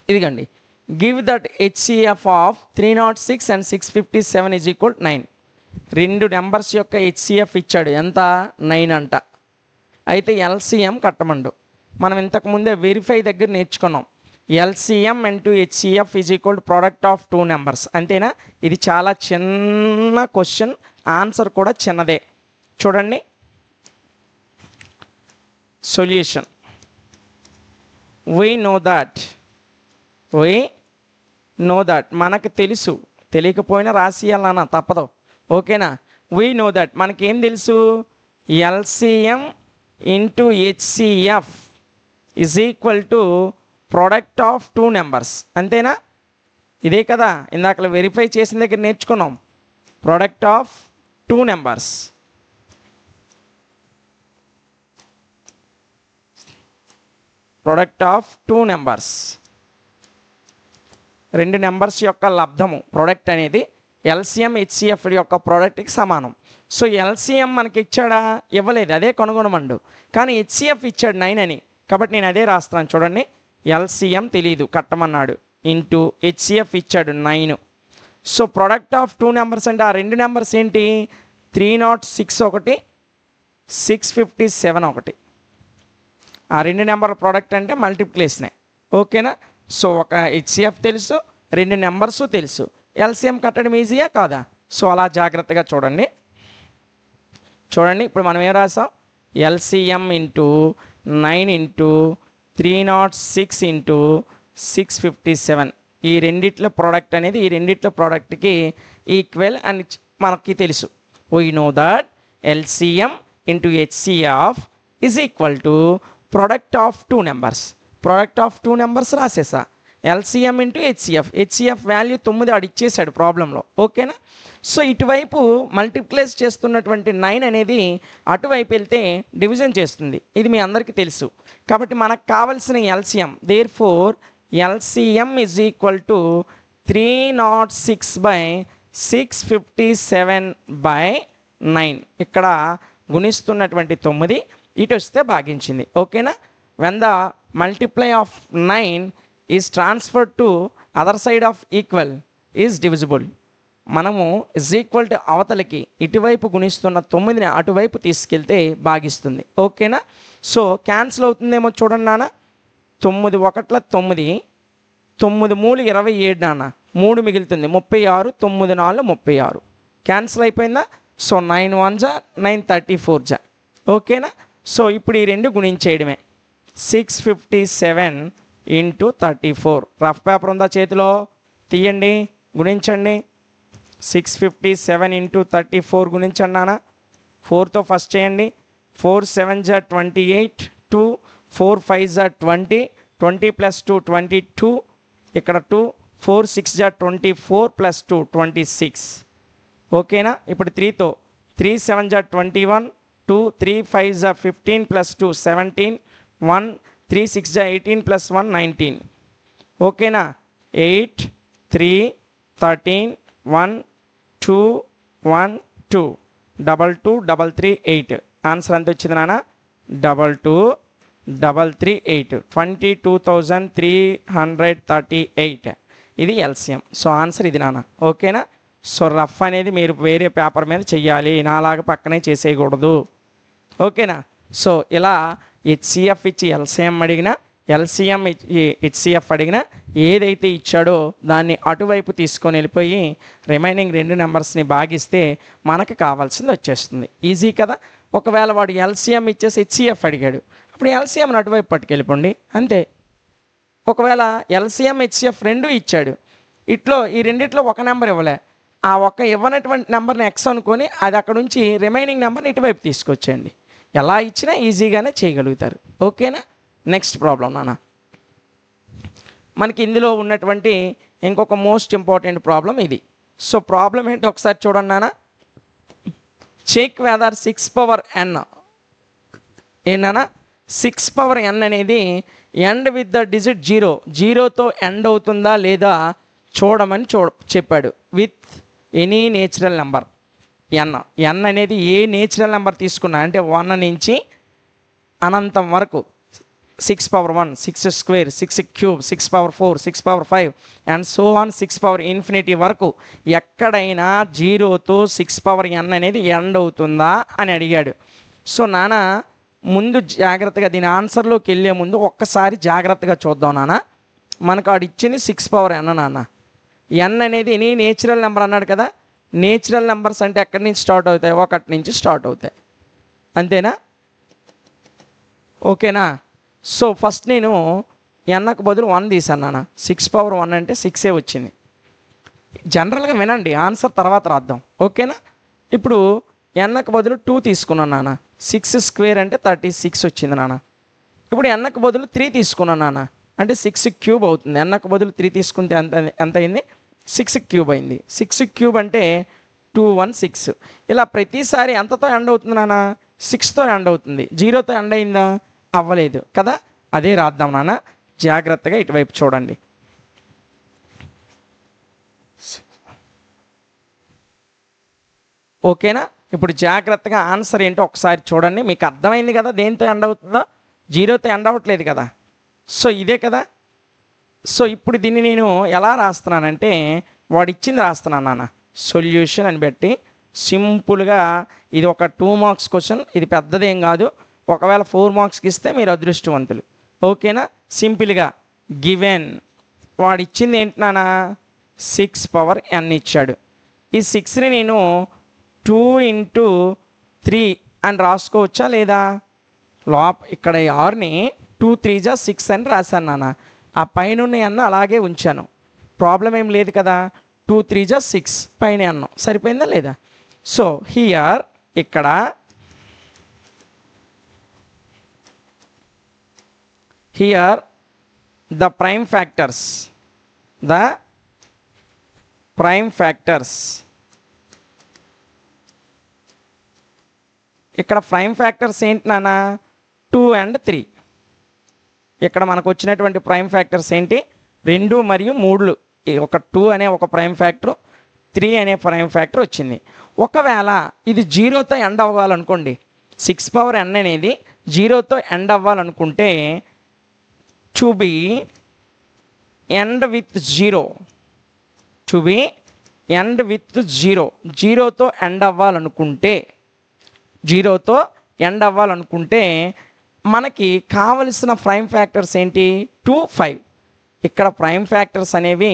ఇదిగండి, give that HCF of 306 and 657 is equal 9. రెండు numbers యొక్క హెచ్సిఎఫ్ ఇచ్చాడు, ఎంత? 9 అంట. అయితే ఎల్సిఎం కట్టమండు. మనం ఇంతకుముందే వెరిఫై దగ్గర నేర్చుకున్నాం. LCM into HCF is equal product of two numbers. అంతేనా? ఇది చాలా చిన్న క్వశ్చన్, ఆన్సర్ కూడా చిన్నదే. చూడండి సొల్యూషన్. we know that మనకు తెలుసు, తెలియకపోయినా రాసియాలన్నా తప్పదు. ఓకేనా? we know that మనకేం తెలుసు? LCM into HCF is equal to product of two numbers. అంతేనా? ఇదే కదా ఇందాక వెరిఫై చేసిన దగ్గర నేర్చుకున్నాం. Product of two numbers. Product of two numbers, రెండు నెంబర్స్ యొక్క లబ్ధము ప్రోడక్ట్ అనేది ఎల్సిఎం హెచ్సిఎఫ్ యొక్క ప్రోడక్ట్కి సమానం. సో ఎల్సిఎం మనకి ఇచ్చాడా? ఇవ్వలేదు, అదే కనుగొనమండు. కానీ హెచ్సిఎఫ్ ఇచ్చాడు 9 అని, కాబట్టి నేను అదే రాస్తున్నాను. చూడండి, ఎల్సిఎం తెలీదు, కట్టమన్నాడు, ఇంటూ హెచ్సిఎఫ్ ఇచ్చాడు 9. So product of two numbers అంటే ఆ రెండు నెంబర్స్ ఏంటి? 306 ఒకటి, 657 ఒకటి. ఆ రెండు నెంబర్ ప్రోడక్ట్ అంటే మల్టిప్లికేషనే. ఓకేనా? సో ఒక హెచ్సిఎఫ్ తెలుసు, రెండు నెంబర్స్ తెలుసు, ఎల్సిఎం కట్టడం ఈజీయా కాదా? సో అలా జాగ్రత్తగా చూడండి. ఇప్పుడు మనం ఏం రాసాం? LCM into 9 into 306 into 657. ఈ రెండిట్ల ప్రోడక్ట్ అనేది ఈ రెండిట్ల ప్రోడక్ట్కి ఈక్వల్ అని మనకి తెలుసు. We know that LCM into HCF is equal to product of two numbers. Product of two numbers రాసేసా. ఎల్సిఎం ఇంటూ హెచ్సిఎఫ్ వాల్యూ 9 ఆడు ఇచ్చేసాడు ప్రాబ్లంలో. ఓకేనా? సో ఇటువైపు మల్టిప్లైస్ చేస్తున్నటువంటి 9 అనేది అటువైపు వెళ్తే డివిజన్ చేస్తుంది. ఇది మీ అందరికీ తెలుసు. కాబట్టి మనకు కావలసిన LCM, therefore LCM is equal to 306/657/9. ఇక్కడ గుణిస్తున్నటువంటి 9 ఇటు వస్తే భాగించింది. ఓకేనా? When the multiply of 9 is transferred to other side of equal is divisible. మనము ఇజ్ ఈక్వల్ టు అవతలకి ఇటువైపు గుణిస్తున్న 9ని అటువైపు తీసుకెళ్తే భాగిస్తుంది. ఓకేనా? సో క్యాన్సిల్ అవుతుందేమో చూడండి నాన్న. 9 1 9, 9 3 27 నాన్న, 3 మిగులుతుంది 36, 9 4 36. క్యాన్సిల్ అయిపోయిందా? సో 9 1 9 34. ఓకేనా? సో ఇప్పుడు ఈ రెండు గుణించేయడమే. 657 ఇంటూ 34. రఫ్ పేపర్ ఉందా చేతిలో? తీయండి, గుణించండి. 657 ఇంటూ 34 గుణించండి నాన్న. 4తో ఫస్ట్ చేయండి. 4 7 28, 2 4 5 20, 20 + 2 22, ఇక్కడ 2 4 6 24 + 2 26. ఓకేనా? ఇప్పుడు 3తో 3 7 21, 2 3 5 15 + 2 17, 1 3 6 18 + 1 19. ఓకేనా? 8 3 13 1 2 1 2 2 2 3 3 8. ఆన్సర్ ఎంత వచ్చింది నాన్న? 2 2 3 8, 22,338. ఇది ఎల్సిఎం. సో ఆన్సర్ ఇది నాన్న. ఓకేనా? సో రఫ్ అనేది మీరు వేరే పేపర్ మీద చెయ్యాలి, నాలాగా పక్కనే చేసేయకూడదు. ఓకేనా? సో ఇలా హెచ్సిఎఫ్ ఇచ్చి ఎల్సిఎం అడిగినా, ఎల్సిఎం హెచ్సిఎఫ్ అడిగినా ఏదైతే ఇచ్చాడో దాన్ని అటువైపు తీసుకొని వెళ్ళిపోయి రిమైనింగ్ రెండు నెంబర్స్ని భాగిస్తే మనకు కావాల్సింది వచ్చేస్తుంది. ఈజీ కదా? ఒకవేళ వాడు ఎల్సిఎం ఇచ్చేసి హెచ్సిఎఫ్ అడిగాడు, అప్పుడు ఎల్సిఎంని అటువైపు పట్టుకెళ్ళిపోండి, అంతే. ఒకవేళ ఎల్సిఎం హెచ్సిఎఫ్ రెండు ఇచ్చాడు, ఇట్లో ఈ రెండిట్లో ఒక నెంబర్ ఇవ్వలే, ఆ ఒక్క ఇవ్వనటువంటి నెంబర్ని ఎక్స్ అనుకొని అది అక్కడ నుంచి రిమైనింగ్ నెంబర్ని ఇటువైపు తీసుకొచ్చేయండి. ఎలా ఇచ్చినా ఈజీగానే చేయగలుగుతారు. ఓకేనా? నెక్స్ట్ ప్రాబ్లం నాన్న. మనకి ఇందులో ఉన్నటువంటి ఇంకొక మోస్ట్ ఇంపార్టెంట్ ప్రాబ్లం ఇది. సో ప్రాబ్లం ఏంటో ఒకసారి చూడండి నాన్న. చెక్ వెదర్ 6 పవర్ n ఏంటన్నా 6 పవర్ n అనేది ఎండ్ విత్ ద డిజిట్ 0, 0తో ఎండ్ అవుతుందా లేదా చూడమని చెప్పాడు. With any natural number n అనేది ఏ నేచురల్ నెంబర్ తీసుకున్నా అంటే 1 నుంచి అనంతం వరకు 6 power 1, 6 square, 6 cube, 6 power 4, 6 power 5 and so on 6 power infinity వరకు ఎక్కడైనా జీరోతో 6 power n అనేది ఎండ్ అవుతుందా అని అడిగాడు. సో నాన్న ముందు జాగ్రత్తగా దీని ఆన్సర్లోకి వెళ్ళే ముందు ఒక్కసారి జాగ్రత్తగా చూద్దాం నాన్న. మనకు ఆడు ఇచ్చింది 6 power n నాన్న. n అనేది ఎనీ నేచురల్ నెంబర్ అన్నాడు కదా. నేచురల్ నెంబర్స్ అంటే ఎక్కడి నుంచి స్టార్ట్ అవుతాయి? 1 నుంచి స్టార్ట్ అవుతాయి, అంతేనా? ఓకేనా? సో ఫస్ట్ నేను ఎన్నకు బదులు 1 తీసాను నాన్న. 6 power 1 అంటే 6 వచ్చింది. జనరల్గా వినండి, ఆన్సర్ తర్వాత రాద్దాం, ఓకేనా? ఇప్పుడు ఎన్నకు బదులు 2 తీసుకున్నాను నాన్న. 6 స్క్వేర్ అంటే 36 వచ్చింది నాన్న. ఇప్పుడు ఎన్నకు బదులు 3 తీసుకున్నాను నాన్న, అంటే 6 క్యూబ్ అవుతుంది. ఎన్నకు బదులు 3 తీసుకుంటే ఎంత అయింది? 6 క్యూబ్ అయింది. 6 క్యూబ్ అంటే 216. ఇలా ప్రతిసారి ఎంతతో ఎండ్ అవుతుంది నాన్న? 6తో ఎండ్ అవుతుంది. 0తో ఎండ్ అయిందా? అవ్వలేదు కదా. అదే రాద్దాం నాన్న, జాగ్రత్తగా ఇటువైపు చూడండి. ఓకేనా? ఇప్పుడు జాగ్రత్తగా ఆన్సర్ ఏంటో ఒకసారి చూడండి. మీకు అర్థమైంది కదా దేంతో ఎండ్ అవుతుందో? 0తో ఎండ్ అవ్వట్లేదు కదా. సో ఇదే కదా. సో ఇప్పుడు దీన్ని నేను ఎలా రాస్తున్నానంటే వాడు ఇచ్చింది రాస్తున్నాను నాన్న. సొల్యూషన్ అని పెట్టి సింపుల్గా, ఇది ఒక 2 మార్క్స్ క్వశ్చన్, ఇది పెద్దదేం కాదు. ఒకవేళ 4 మార్క్స్కి ఇస్తే మీరు అదృష్టవంతులు, ఓకేనా? సింపుల్గా గివెన్ వాడు ఇచ్చింది ఏంటి నాన్న? 6 power n ఇచ్చాడు. ఈ 6ని నేను 2 into 3 అని రాసుకోవచ్చా లేదా? ఇక్కడ 6ని 2 3 6 అని రాశాను నాన్న. ఆ పైన అన్న అలాగే ఉంచాను, ప్రాబ్లం ఏం లేదు కదా. 2 3 6 పైన అన్నం సరిపోయిందా లేదా? సో హియర్ ఇక్కడ the prime factors ఇక్కడ ప్రైమ్ ఫ్యాక్టర్స్ ఏంటి నాన్న? 2 and 3. ఇక్కడ మనకు వచ్చినటువంటి ప్రైమ్ ఫ్యాక్టర్స్ ఏంటి? 2 మరియు 3. ఒక 2 అనే ఒక ప్రైమ్ ఫ్యాక్టర్, 3 అనే ప్రైమ్ ఫ్యాక్టర్ వచ్చింది. ఒకవేళ ఇది 0తో ఎండ్ అవ్వాలనుకోండి, 6 power n అనేది 0తో ఎండ్ అవ్వాలనుకుంటే to be end with 0, to be end with 0, 0తో ఎండ్ అవ్వాలనుకుంటే, 0తో ఎండ్ అవ్వాలనుకుంటే మనకి కావలసిన ప్రైమ్ ఫ్యాక్టర్స్ ఏంటి? 2 5. ఇక్కడ ప్రైమ్ ఫ్యాక్టర్స్ అనేవి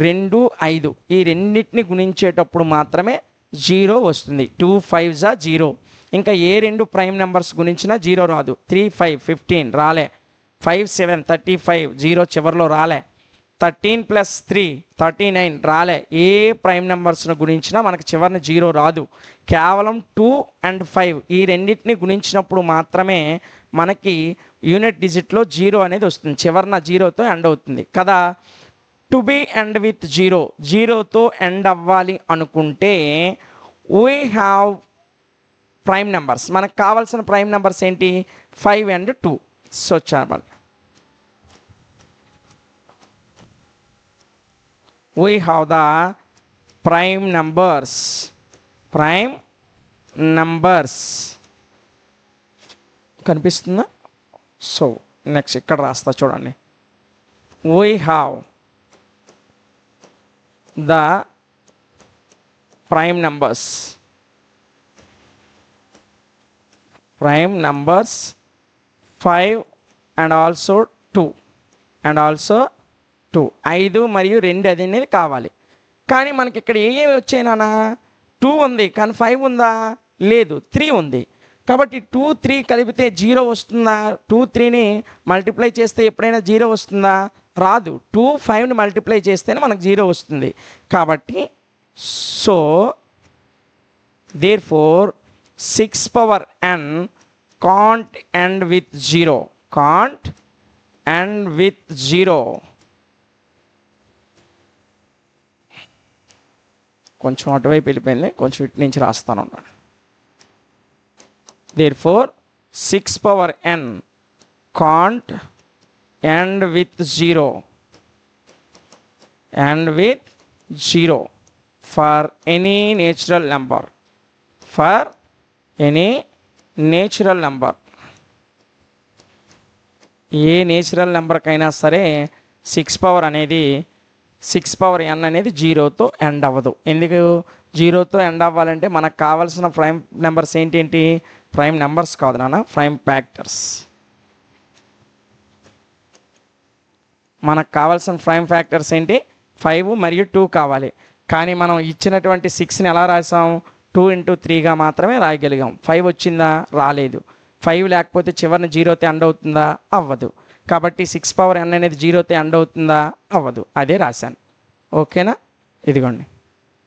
2 5. ఈ రెండింటిని గుణించేటప్పుడు మాత్రమే 0 వస్తుంది. 2 5 0. ఇంకా ఏ 2 ప్రైమ్ నెంబర్స్ గుణించినా 0 రాదు. 3 5 15 రాలే. 5 7 35 0 చివరిలో రాలే. 13 + 3 39 రాలే. ఏ ప్రైమ్ నెంబర్స్ను గుణించినా మనకు చివరిని 0 రాదు. కేవలం 2 and 5 ఈ రెండింటిని గుణించినప్పుడు మాత్రమే మనకి యూనిట్ డిజిట్లో 0 అనేది వస్తుంది. చివరిన 0తో ఎండ్ అవుతుంది కదా. టు బి ఎండ్ విత్ 0, 0తో ఎండ్ అవ్వాలి అనుకుంటే వీ హ్యావ్ ప్రైమ్ నెంబర్స్. మనకు కావాల్సిన ప్రైమ్ నెంబర్స్ ఏంటి? 5 and 2. సో చాలు, we have the prime numbers కనిపిస్తుందా? సో నెక్స్ట్ ఇక్కడ రాస్తా చూడండి. we have the prime numbers 5 and also 2 5 మరియు 2 అనేది కావాలి. కానీ మనకి ఇక్కడ ఏవి వచ్చాయి నాన్న? 2 ఉంది కానీ 5 ఉందా? లేదు, 3 ఉంది. కాబట్టి 2 3 కలిపితే 0 వస్తుందా? 2 3ని మల్టిప్లై చేస్తే ఎప్పుడైనా 0 వస్తుందా? రాదు. 2 5ని మల్టిప్లై చేస్తేనే మనకు 0 వస్తుంది. కాబట్టి so therefore 6 power n can't end with 0. కొంచెం అటువైపు వెళ్ళిపోయింది, కొంచెం ఇటు నుంచి రాస్తాను. therefore 6 power n can't end with 0 for any natural number. ఏ నేచురల్ నెంబర్కైనా సరే 6 పవర్ అనేది 6 పవర్ n అనేది 0తో ఎండ్ అవ్వదు. ఎందుకు 0తో ఎండ్ అవ్వాలంటే మనకు కావాల్సిన ప్రైమ్ నెంబర్స్ ఏంటి? ప్రైమ్ నెంబర్స్ కాదు నాన్న, ప్రైమ్ ఫ్యాక్టర్స్. మనకు కావాల్సిన ప్రైమ్ ఫ్యాక్టర్స్ ఏంటి? 5 మరియు 2 కావాలి. కానీ మనం ఇచ్చినటువంటి 6ని ఎలా రాసాం? 2 × 3గా మాత్రమే రాయగలిగాం. 5 వచ్చిందా? రాలేదు. 5 లేకపోతే చివరిని 0తో ఎండ్ అవుతుందా? అవ్వదు. కాబట్టి 6 పవర్ n అనేది 0తో ఎండ్ అవుతుందా? అవ్వదు. అదే రాశాను. ఓకేనా? ఇదిగోండి,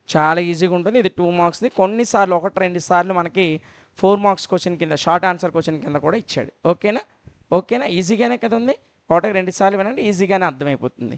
చాలా ఈజీగా ఉంటుంది. ఇది 2 మార్క్స్ది. కొన్నిసార్లు 1-2 సార్లు మనకి 4 మార్క్స్ క్వశ్చన్ కింద, షార్ట్ ఆన్సర్ క్వశ్చన్ కింద కూడా ఇచ్చాడు. ఓకేనా? ఈజీగానే కదా ఉంది. 1-2 సార్లు వినండి, ఈజీగానే అర్థమైపోతుంది.